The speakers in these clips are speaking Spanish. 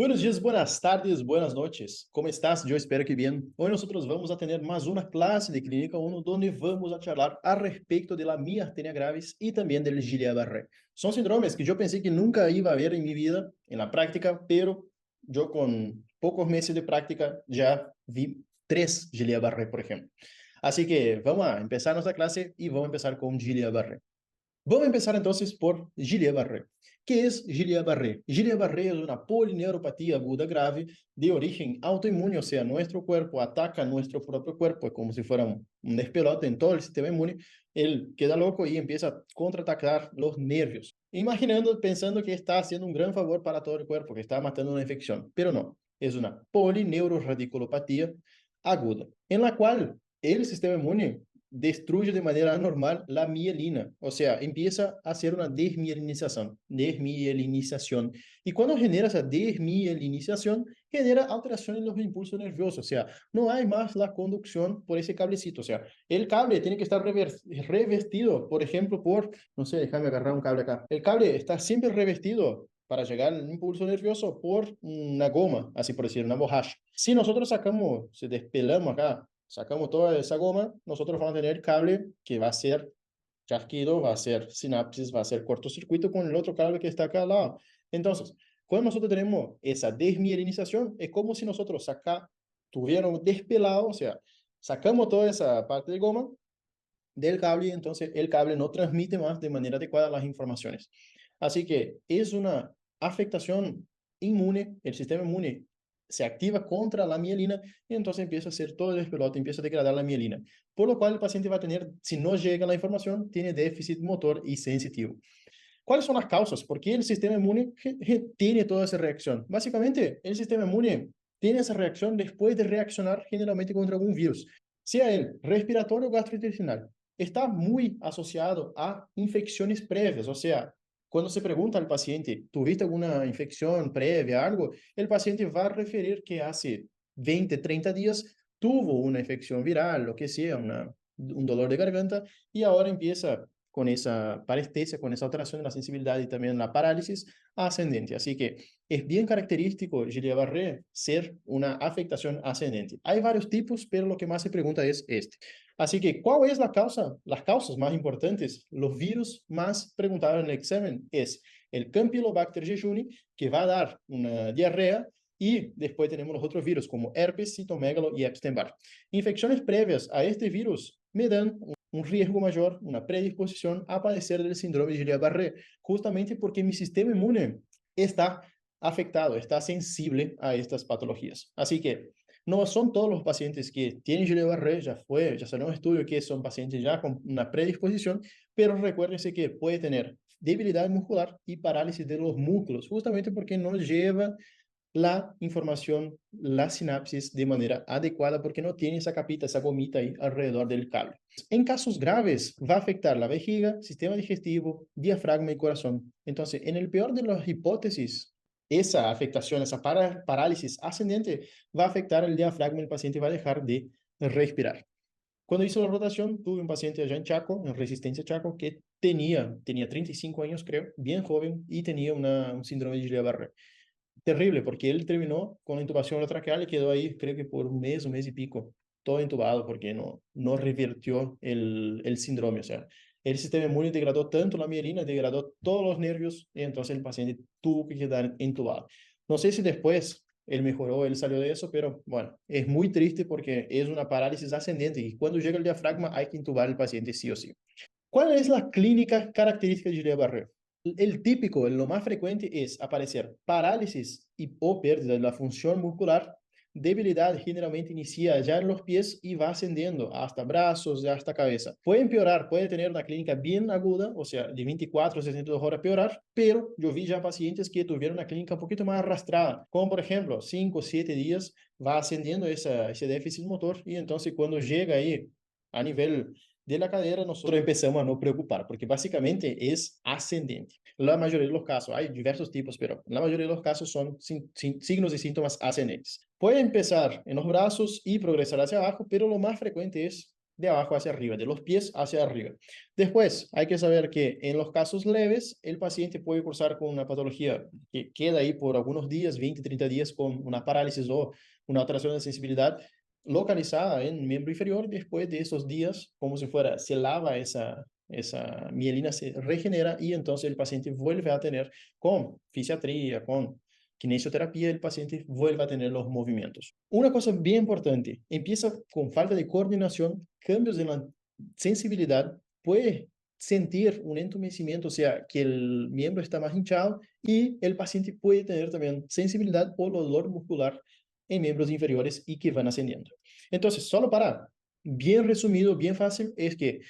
Buenos días, buenas tardes, buenas noches. ¿Cómo estás? Yo espero que bien. Hoy nosotros vamos a tener más una clase de Clínica 1 donde vamos a charlar a respecto de la miastenia gravis y también del Guillain-Barré. Son síndromes que yo pensé que nunca iba a ver en mi vida, en la práctica, pero yo con pocos meses de práctica ya vi 3 Guillain-Barré, por ejemplo. Así que vamos a empezar nuestra clase y vamos a empezar con Guillain-Barré. Vamos a empezar entonces por Guillain-Barré. ¿Qué es Guillain-Barré? Guillain-Barré es una polineuropatía aguda grave de origen autoinmune, o sea, nuestro cuerpo ataca a nuestro propio cuerpo, es como si fuera un despelote en todo el sistema inmune. Él queda loco y empieza a contraatacar los nervios, pensando que está haciendo un gran favor para todo el cuerpo, que está matando una infección, pero no, es una polineuroradiculopatía aguda, en la cual el sistema inmune destruye de manera anormal la mielina, o sea, empieza a hacer una desmielinización. Y cuando genera esa desmielinización, genera alteración en los impulsos nerviosos, o sea, no hay más la conducción por ese cablecito, o sea, el cable tiene que estar revestido, por ejemplo, no sé, déjame agarrar un cable acá, el cable está siempre revestido para llegar al impulso nervioso por una goma, así por decir, una borracha. Si nosotros sacamos, si despelamos acá, sacamos toda esa goma, nosotros vamos a tener cable que va a ser chasquido, va a ser sinapsis, va a ser cortocircuito con el otro cable que está acá al lado. Entonces, cuando nosotros tenemos esa desmielinización, es como si nosotros tuviéramos despelado, o sea, sacamos toda esa parte de goma del cable y entonces el cable no transmite más de manera adecuada las informaciones. Así que es una afectación inmune, el sistema inmune se activa contra la mielina y entonces empieza a hacer todo el despelote, empieza a degradar la mielina. Por lo cual el paciente va a tener, si no llega la información, tiene déficit motor y sensitivo. ¿Cuáles son las causas? ¿Por qué el sistema inmune tiene toda esa reacción? Básicamente, el sistema inmune tiene esa reacción después de reaccionar generalmente contra algún virus, sea el respiratorio o gastrointestinal. Está muy asociado a infecciones previas, o sea, cuando se pregunta al paciente, ¿tuviste alguna infección previa, algo? El paciente va a referir que hace 20, 30 días tuvo una infección viral, lo que sea, un dolor de garganta, y ahora empieza con esa parestesia, con esa alteración de la sensibilidad y también la parálisis ascendente. Así que es bien característico Guillain-Barré ser una afectación ascendente. Hay varios tipos, pero lo que más se pregunta es este. Así que, ¿cuál es la causa? Las causas más importantes, los virus más preguntados en el examen es el Campylobacter jejuni, que va a dar una diarrea, y después tenemos los otros virus como herpes, citomegalo y Epstein-Barr. Infecciones previas a este virus me dan un riesgo mayor, una predisposición a padecer del síndrome de Guillain-Barré, justamente porque mi sistema inmune está afectado, está sensible a estas patologías. Así que no son todos los pacientes que tienen Guillain-Barré, ya salió un estudio que son pacientes ya con una predisposición, pero recuérdense que puede tener debilidad muscular y parálisis de los músculos, justamente porque no lleva la información, la sinapsis de manera adecuada porque no tiene esa capita, esa gomita ahí alrededor del cable. En casos graves va a afectar la vejiga, sistema digestivo, diafragma y corazón. Entonces, en el peor de las hipótesis, esa afectación, esa parálisis ascendente va a afectar el diafragma y el paciente va a dejar de respirar. Cuando hice la rotación, tuve un paciente allá en Chaco, en Resistencia Chaco, que tenía 35 años, creo, bien joven, y tenía un síndrome de Guillain-Barré terrible, porque él terminó con la intubación traqueal y quedó ahí, creo que por un mes y pico, todo intubado, porque no revirtió el síndrome. O sea, el sistema inmune degradó tanto la mielina, degradó todos los nervios, y entonces el paciente tuvo que quedar intubado. No sé si después él mejoró, él salió de eso, pero bueno, es muy triste porque es una parálisis ascendente y cuando llega el diafragma hay que intubar al paciente sí o sí. ¿Cuál es la clínica característica de Guillain-Barré? El típico, lo más frecuente es aparecer parálisis o pérdida de la función muscular. Debilidad generalmente inicia ya en los pies y va ascendiendo hasta brazos, hasta cabeza. Puede empeorar, puede tener una clínica bien aguda, o sea, de 24 a 62 horas peorar, pero yo vi ya pacientes que tuvieron una clínica un poquito más arrastrada, como por ejemplo 5 o 7 días va ascendiendo ese déficit motor y entonces cuando llega ahí a nivel de la cadera, nosotros empezamos a no preocupar, porque básicamente es ascendente. La mayoría de los casos, hay diversos tipos, pero la mayoría de los casos son signos y síntomas ascendentes. Puede empezar en los brazos y progresar hacia abajo, pero lo más frecuente es de abajo hacia arriba, de los pies hacia arriba. Después, hay que saber que en los casos leves, el paciente puede cursar con una patología que queda ahí por algunos días, 20, 30 días, con una parálisis o una alteración de sensibilidad localizada en miembro inferior. Después de esos días, como si fuera, se lava esa mielina, se regenera y entonces el paciente vuelve a tener, con fisiatría, con kinesioterapia, el paciente vuelve a tener los movimientos. Una cosa bien importante, empieza con falta de coordinación, cambios en la sensibilidad, puede sentir un entumecimiento, o sea, que el miembro está más hinchado y el paciente puede tener también sensibilidad o dolor muscular en miembros inferiores y que van ascendiendo. Entonces, solo para, bien resumido, bien fácil, es que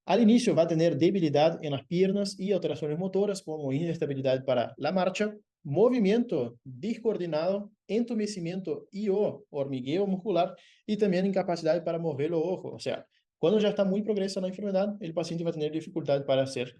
al inicio va a tener debilidad en las piernas y alteraciones motoras como inestabilidad para la marcha, movimiento discoordinado, entumecimiento y o hormigueo muscular y también incapacidad para mover los ojos. O sea, cuando ya está muy progresa la enfermedad, el paciente va a tener dificultad para hacer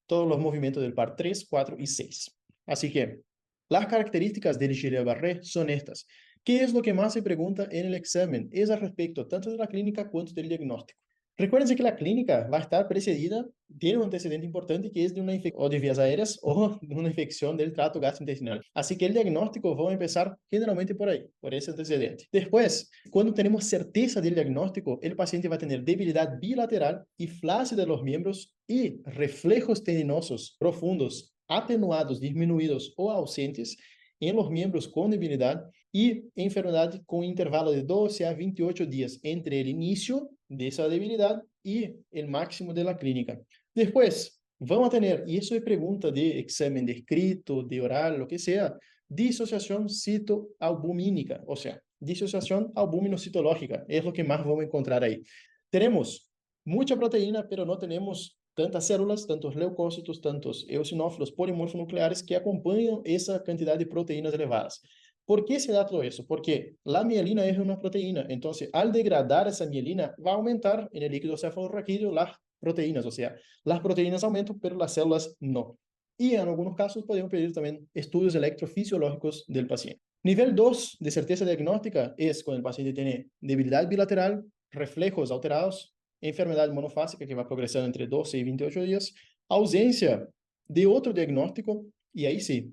todos los movimientos del par 3, 4 y 6. Así que las características del Guillain-Barré son estas. ¿Qué es lo que más se pregunta en el examen? Es al respecto tanto de la clínica cuanto del diagnóstico. Recuérdense que la clínica va a estar precedida, tiene un antecedente importante que es de una infección de vías aéreas o de una infección del trato gastrointestinal. Así que el diagnóstico va a empezar generalmente por ahí, por ese antecedente. Después, cuando tenemos certeza del diagnóstico, el paciente va a tener debilidad bilateral y flácida de los miembros y reflejos tendinosos profundos, atenuados, disminuidos o ausentes en los miembros con debilidad y enfermedad con intervalo de 12 a 28 días entre el inicio de esa debilidad y el máximo de la clínica. Después, vamos a tener, y eso es pregunta de examen de escrito, de oral, lo que sea, disociación citoalbumínica, o sea, disociación albuminocitológica, es lo que más vamos a encontrar ahí. Tenemos mucha proteína, pero no tenemos tantas células, tantos leucócitos, tantos eosinófilos polimorfonucleares que acompañan esa cantidad de proteínas elevadas. ¿Por qué se da todo eso? Porque la mielina es una proteína, entonces al degradar esa mielina va a aumentar en el líquido cefalorraquídeo las proteínas, o sea, las proteínas aumentan, pero las células no. Y en algunos casos podemos pedir también estudios electrofisiológicos del paciente. Nivel 2 de certeza diagnóstica es cuando el paciente tiene debilidad bilateral, reflejos alterados, enfermedad monofásica que va progresando entre 12 y 28 días, ausencia de otro diagnóstico, y ahí sí,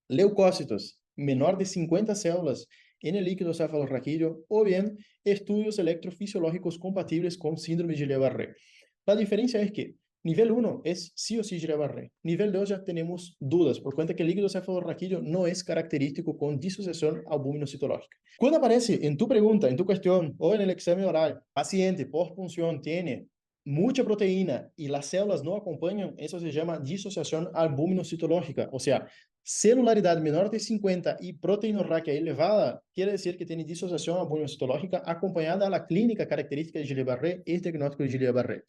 leucócitos menor de 50 células en el líquido cefalorraquídeo o bien estudios electrofisiológicos compatibles con síndrome de Guillain-Barré. La diferencia es que nivel 1 es sí o sí Guillain-Barré. Nivel 2 ya tenemos dudas por cuenta que el líquido cefalorraquídeo no es característico con disociación albuminocitológica. Cuando aparece en tu pregunta, en tu cuestión o en el examen oral, paciente por punción tiene mucha proteína y las células no acompañan, eso se llama disociación albuminocitológica, o sea, celularidad menor de 50 y proteinorraquia elevada, quiere decir que tiene disociación albuminocitológica acompañada a la clínica característica de Guillain-Barré y diagnóstico de Guillain-Barré.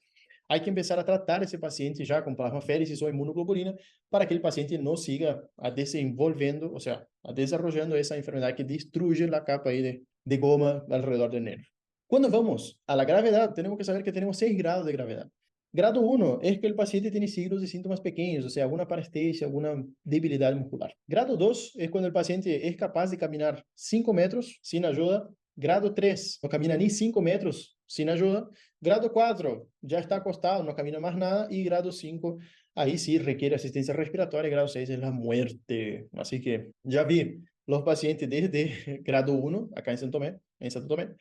Hay que empezar a tratar ese paciente ya con plasmaféresis o inmunoglobulina para que el paciente no siga a desenvolviendo, o sea, a desarrollando esa enfermedad que destruye la capa ahí de goma alrededor del nervio. Cuando vamos a la gravedad, tenemos que saber que tenemos 6 grados de gravedad. Grado 1 es que el paciente tiene signos y síntomas pequeños, o sea, alguna parestesia, alguna debilidad muscular. Grado 2 es cuando el paciente es capaz de caminar 5 metros sin ayuda. Grado 3 no camina ni 5 metros sin ayuda. Grado 4 ya está acostado, no camina más nada. Y grado 5, ahí sí requiere asistencia respiratoria. Grado 6 es la muerte. Así que ya vi los pacientes desde grado 1, acá en Santo Tomé,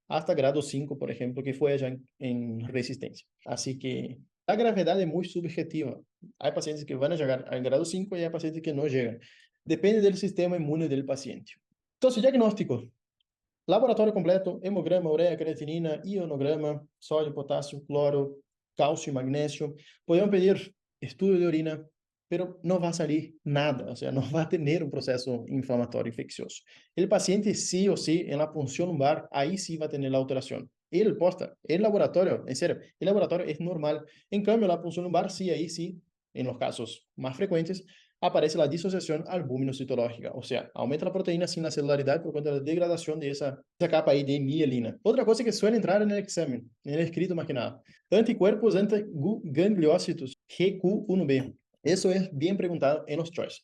hasta grado 5, por ejemplo, que fue allá en resistencia. Así que la gravedad es muy subjetiva. Hay pacientes que van a llegar al grado 5 y hay pacientes que no llegan. Depende del sistema inmune del paciente. Entonces, diagnóstico. Laboratório completo, hemograma, ureia, creatinina, ionograma, sódio, potássio, cloro, cálcio y magnesio. Podemos pedir estudio de orina, pero no va a salir nada, o sea, no va a tener un proceso inflamatorio infeccioso. El paciente sí o sí, en la punción lumbar, ahí sí va a tener la alteración. El posta, el laboratorio, en serio, el laboratorio es normal. En cambio, la punción lumbar, sí, ahí sí, en los casos más frecuentes, aparece la disociación albuminocitológica, o sea, aumenta la proteína sin la celularidad por cuenta de la degradación de esa capa ahí de mielina. Otra cosa que suele entrar en el examen, en el escrito más que nada, anticuerpos antigangliócitos, GQ1B. Eso es bien preguntado en los choice.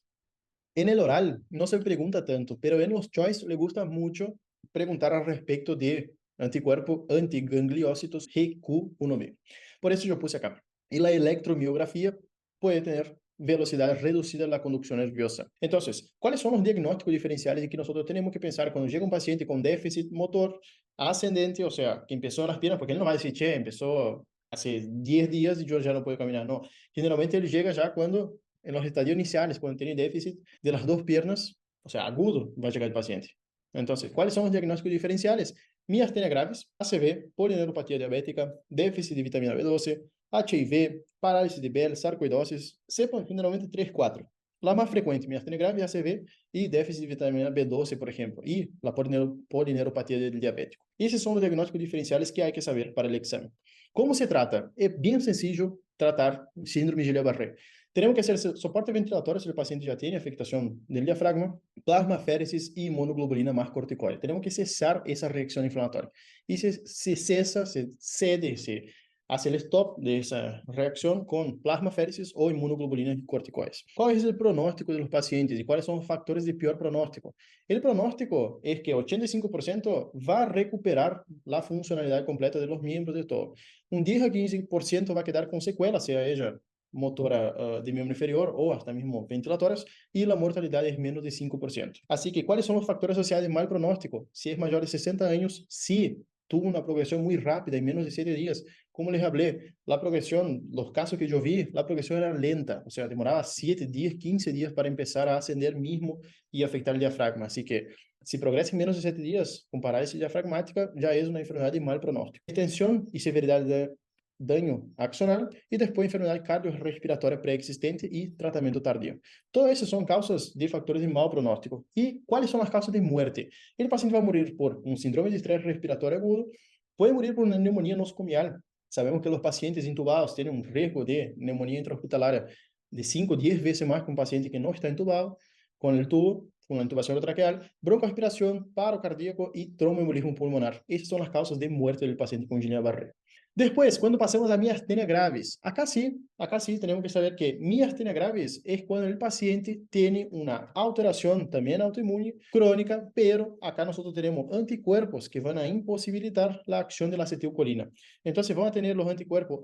En el oral no se pregunta tanto, pero en los choice le gusta mucho preguntar al respecto de anticuerpo antigangliócitos GQ1B. Por eso yo puse acá. Y la electromiografía puede tener velocidad reducida en la conducción nerviosa. Entonces, ¿cuáles son los diagnósticos diferenciales de que nosotros tenemos que pensar cuando llega un paciente con déficit motor ascendente, o sea, que empezó en las piernas, porque él no va a decir, che, empezó hace 10 días y yo ya no puedo caminar? No, generalmente él llega ya cuando, en los estadios iniciales, cuando tiene déficit de las dos piernas, o sea, agudo, va a llegar el paciente. Entonces, ¿cuáles son los diagnósticos diferenciales? Miastenia gravis, ACV, polineuropatía diabética, déficit de vitamina B12, HIV, parálisis de Bell, sarcoidosis, sepan generalmente 3, 4. La más frecuente, miastenia gravis, ACV y déficit de vitamina B12, por ejemplo, y la polineuropatía del diabético. Esos son los diagnósticos diferenciales que hay que saber para el examen. ¿Cómo se trata? Es bien sencillo tratar síndrome de Guillain-Barré. Tenemos que hacer soporte ventilatorio si el paciente ya tiene afectación del diafragma, plasmaféresis y monoglobulina más corticoide. Tenemos que cesar esa reacción inflamatoria. Y se cesa, se cede, se hace el stop de esa reacción con plasmaféresis o inmunoglobulina corticoides. ¿Cuál es el pronóstico de los pacientes y cuáles son los factores de peor pronóstico? El pronóstico es que 85% va a recuperar la funcionalidad completa de los miembros de todo. Un 10 a 15% va a quedar con secuelas, sea ella motora de miembro inferior o hasta mismo ventilatorias, y la mortalidad es menos de 5%. Así que, ¿cuáles son los factores asociados de mal pronóstico? Si es mayor de 60 años, sí, tuvo una progresión muy rápida en menos de 7 días. Como les hablé, la progresión, los casos que yo vi, la progresión era lenta, o sea, demoraba 7 días, 15 días para empezar a ascender mismo y afectar el diafragma. Así que, si progresa en menos de 7 días, con parálisis diafragmática, ya es una enfermedad de mal pronóstico. Extensión y severidad de daño axonal y después enfermedad cardiorrespiratoria preexistente y tratamiento tardío. Todas esas son causas de factores de mal pronóstico. ¿Y cuáles son las causas de muerte? El paciente va a morir por un síndrome de estrés respiratorio agudo, puede morir por una neumonía nosocomial. Sabemos que los pacientes intubados tienen un riesgo de neumonía intrahospitalaria de 5 o 10 veces más que un paciente que no está intubado, con el tubo, con la intubación orotraqueal, broncoaspiración, paro cardíaco y tromboembolismo pulmonar. Esas son las causas de muerte del paciente con Guillain-Barré. Después, cuando pasamos a miastenia gravis, acá sí tenemos que saber que miastenia gravis es cuando el paciente tiene una alteración también autoinmune crónica, pero acá nosotros tenemos anticuerpos que van a imposibilitar la acción de la acetilcolina. Entonces, van a tener los anticuerpos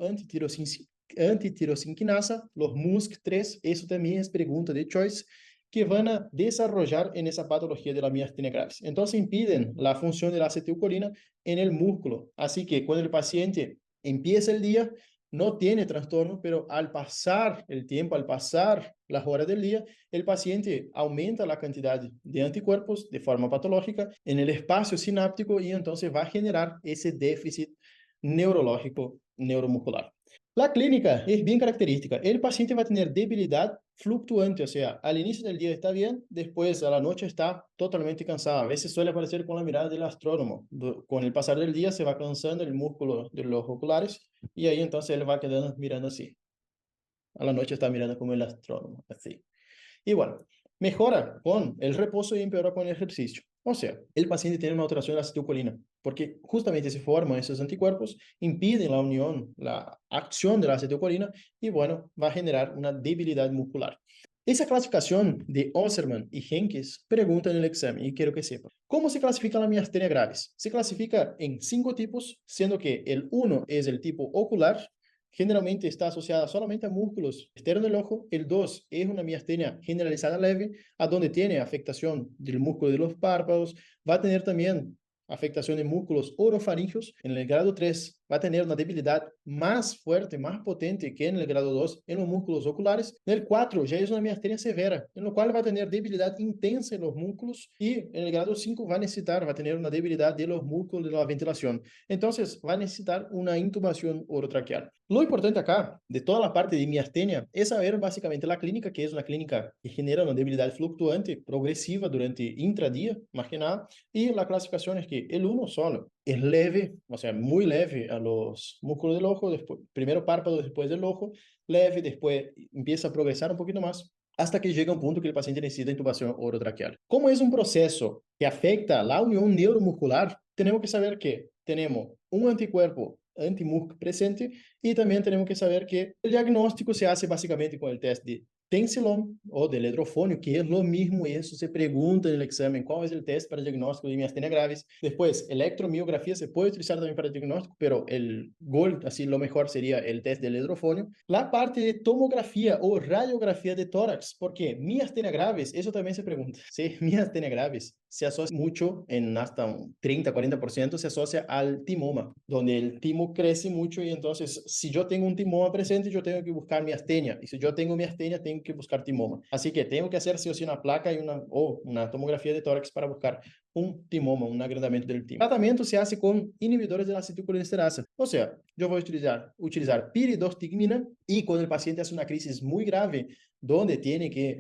antitirosinquinasa, los MuSC3, eso también es pregunta de choice, que van a desarrollar en esa patología de la miastenia gravis. Entonces, impiden la función de la acetilcolina en el músculo. Así que cuando el paciente empieza el día, no tiene trastorno, pero al pasar el tiempo, al pasar las horas del día, el paciente aumenta la cantidad de anticuerpos de forma patológica en el espacio sináptico y entonces va a generar ese déficit neurológico neuromuscular. La clínica es bien característica. El paciente va a tener debilidad fluctuante, o sea, al inicio del día está bien, después a la noche está totalmente cansado. A veces suele aparecer con la mirada del astrónomo. Con el pasar del día se va cansando el músculo de los oculares y ahí entonces él va quedando mirando así. A la noche está mirando como el astrónomo, así. Y bueno, mejora con el reposo y empeora con el ejercicio. O sea, el paciente tiene una alteración de la acetilcolina, porque justamente se forman esos anticuerpos, impiden la unión, la acción de la acetilcolina, y bueno, va a generar una debilidad muscular. Esa clasificación de Osserman y Henkes pregunta en el examen, y quiero que sepa. ¿Cómo se clasifica la miastenia gravis? Se clasifica en 5 tipos, siendo que el 1 es el tipo ocular, generalmente está asociada solamente a músculos externos del ojo. El 2 es una miastenia generalizada leve, a donde tiene afectación del músculo de los párpados. Va a tener también afectación de músculos orofaríngeos. En el grado 3 va a tener una debilidad más fuerte, más potente que en el grado 2 en los músculos oculares. En el 4 ya es una miastenia severa, en lo cual va a tener debilidad intensa en los músculos y en el grado 5 va a tener una debilidad de los músculos de la ventilación. Entonces va a necesitar una intubación orotraqueal. Lo importante acá, de toda la parte de miastenia, es saber básicamente la clínica, que es una clínica que genera una debilidad fluctuante, progresiva durante intradía, más que nada, y la clasificación es que el 1 solo es leve, o sea, muy leve a los músculos del ojo, después, primero párpado, después del ojo, leve, después empieza a progresar un poquito más, hasta que llega un punto que el paciente necesita intubación orotraqueal. Como es un proceso que afecta la unión neuromuscular, tenemos que saber que tenemos un anticuerpo anti-MuSC presente y también tenemos que saber que el diagnóstico se hace básicamente con el test de tensilón o del hidrofonio, que es lo mismo, y eso se pregunta en el examen, ¿cuál es el test para diagnóstico de miastenia gravis? Después, electromiografía se puede utilizar también para diagnóstico, pero el gold, así lo mejor sería el test del hidrofonio. La parte de tomografía o radiografía de tórax, porque miastenia gravis, eso también se pregunta, ¿sí? Miastenia gravis se asocia mucho, en hasta un 30-40%, se asocia al timoma, donde el timo crece mucho y entonces si yo tengo un timoma presente, yo tengo que buscar miastenia, y si yo tengo miastenia, tengo que buscar timoma. Así que tengo que hacer sí o sí una placa y una tomografía de tórax para buscar un timoma, un agrandamiento del timo. El tratamiento se hace con inhibidores de la acetilcolinesterasa. O sea, yo voy a utilizar piridostigmina y cuando el paciente hace una crisis muy grave, donde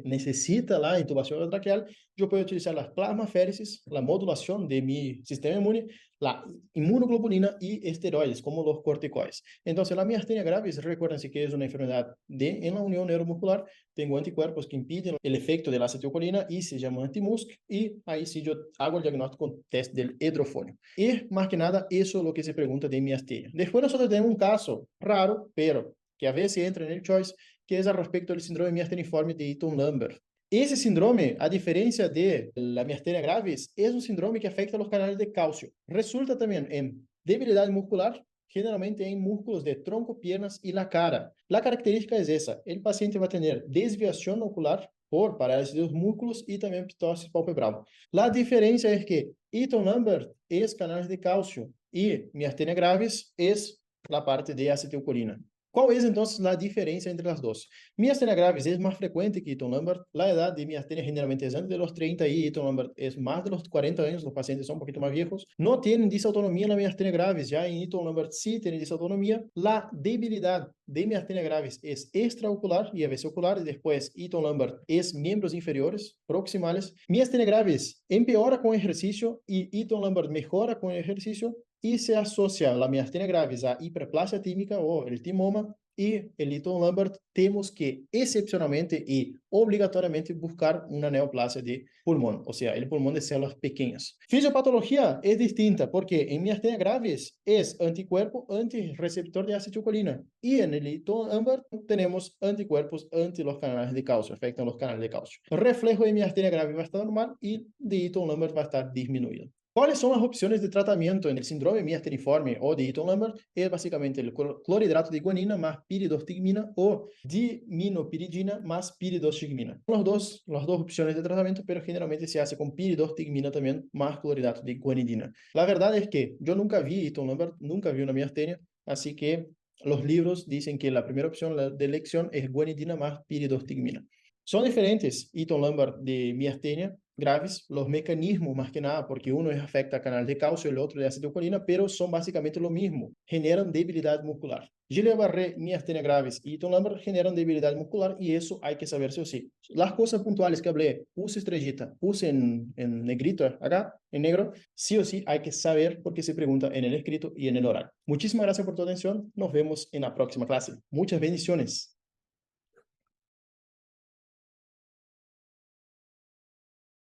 necesita la intubación traqueal, yo puedo utilizar las plasmaféresis, la modulación de mi sistema inmune, la inmunoglobulina y esteroides, como los corticoides. Entonces, la miastenia gravis, recuérdense que es una enfermedad en la unión neuromuscular. Tengo anticuerpos que impiden el efecto de la acetilcolina y se llama anti-MuSC, y ahí sí yo hago el diagnóstico con test del hidrofonio. Y más que nada, eso es lo que se pregunta de miastenia. Después nosotros tenemos un caso raro, pero que a veces entra en el choice, que es al respecto del síndrome miasteniforme de Eaton-Lambert. Ese síndrome, a diferencia de la miastenia gravis, es un síndrome que afecta los canales de calcio. Resulta también en debilidad muscular, generalmente en músculos de tronco, piernas y la cara. La característica es esa: el paciente va a tener desviación ocular por parálisis de los músculos y también ptosis palpebral. La diferencia es que Eaton-Lambert es canales de calcio y miastenia gravis es la parte de acetilcolina. ¿Cuál es entonces la diferencia entre las dos? Miastenia gravis es más frecuente que Eaton-Lambert. La edad de miastenia generalmente es antes de los 30 y Eaton-Lambert es más de los 40 años. Los pacientes son un poquito más viejos. No tienen disautonomía en la miastenia gravis. Ya en Eaton-Lambert sí tienen disautonomía. La debilidad de miastenia gravis es extraocular y a veces ocular. Y después Eaton-Lambert es miembros inferiores, proximales. Miastenia gravis empeora con ejercicio y Eaton-Lambert mejora con el ejercicio. Y se asocia la miastenia gravis a hiperplasia tímica o el timoma, y el Eaton-Lambert tenemos que excepcionalmente y obligatoriamente buscar una neoplasia de pulmón, o sea, el pulmón de células pequeñas. Fisiopatología es distinta porque en miastenia gravis es anticuerpo antirreceptor de acetilcolina, y en el Eaton-Lambert tenemos anticuerpos anti los canales de calcio, afectan los canales de calcio. El reflejo de miastenia gravis va a estar normal y de Eaton-Lambert va a estar disminuido. ¿Cuáles son las opciones de tratamiento en el síndrome miasteniforme o de Eaton-Lambert? Es básicamente el clorhidrato de guanina más piridostigmina o diminopiridina más piridostigmina. Son las dos opciones de tratamiento, pero generalmente se hace con piridostigmina también más clorhidrato de guanidina. La verdad es que yo nunca vi Eaton-Lambert, nunca vi una miastenia, así que los libros dicen que la primera opción de elección es guanidina más piridostigmina. Son diferentes Eaton-Lambert de miastenia graves, los mecanismos más que nada, porque uno afecta a canal de calcio, el otro de acetilcolina, pero son básicamente lo mismo, generan debilidad muscular. Guillain-Barré, miastenia gravis y Eaton-Lambert generan debilidad muscular, y eso hay que saber sí o sí. Las cosas puntuales que hablé, puse estrellita, puse en negrito acá, en negro, sí o sí hay que saber porque se pregunta en el escrito y en el oral. Muchísimas gracias por tu atención, nos vemos en la próxima clase. Muchas bendiciones.